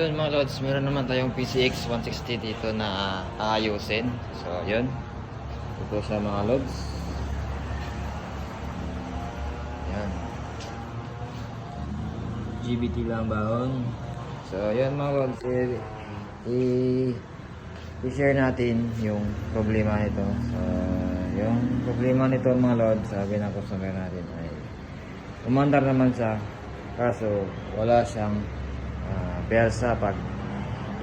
yun mga lods, meron naman tayong PCX 160 dito na aayusin. So yun, ito siya mga lods. Yan, GBT lang baon. So yun mga lods, i-share natin yung problema nito. So yung problema nito mga lods, sabi ng customer natin ay umandar naman siya, kaso wala siyang persa pag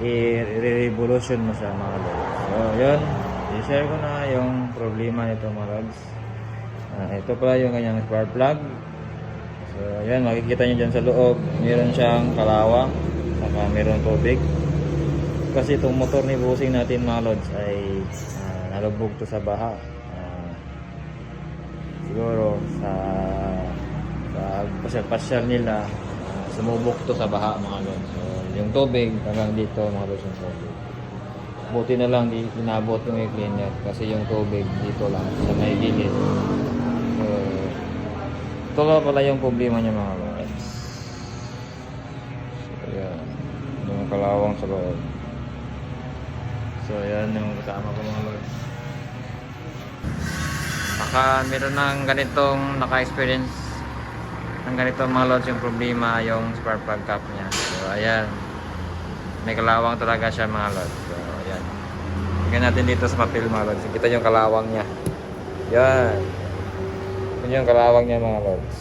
i-revolution mo siya mga lods. So yun, i-share ko na yung problema nito mga lods. Ito pala yung kanyang spark plug. So yun, makikita nyo dyan sa loob, meron siyang kalawang, saka meron tubig. Kasi itong motor ni Bossing natin mga lods ay nalubog to sa baha. Siguro sa pasyal-pasyal nila, sumubok to sa baha mga lods. So yung tubig hanggang dito mga lods yung tubig. Buti na lang di inabot yung i-cleaner kasi yung tubig dito lang sa may gilid. So ito lang pala yung problema niya mga lods. So yan, yung kalawang sa loob. So yan yung kasama ko mga lods. Baka meron ng ganitong naka-experience ng ganito mga lods yung problema yung spark plug cap niya. So ayan, may kalawang talaga siya mga lods. So ayan, tingnan natin dito sa papel mga lods, kita yung kalawang niya. Yan, yun yung kalawang niya mga lods.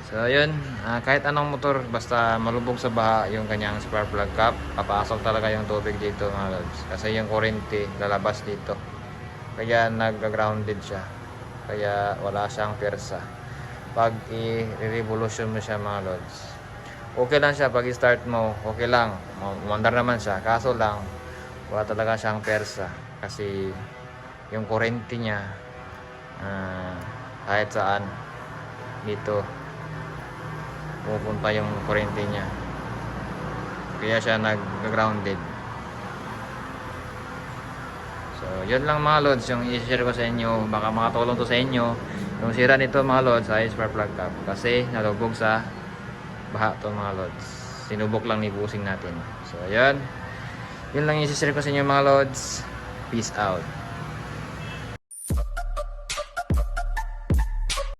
So yun, kahit anong motor basta malubog sa baha yung kanyang spark plug cap, papasok talaga yung tubig dito mga lods, kasi yung kurente lalabas dito, kaya nag-grounded siya, kaya wala siyang persa pag i-revolution mo siya mga lods. Okay lang siya pag i-start mo, okay lang, umandar naman siya, kaso lang wala talaga siyang persa kasi yung kurente niya kahit saan dito pupunta yung kurente niya, kaya siya nag-grounded. So yun lang mga lods yung i-share ko sa inyo, baka makatulong to sa inyo. Yung sira nito mga lods ay spark plug cap kasi nalubog sa baha to mga lods, sinubok lang ni Bossing natin. So yun lang yung i-share ko sa inyo mga lods. Peace out.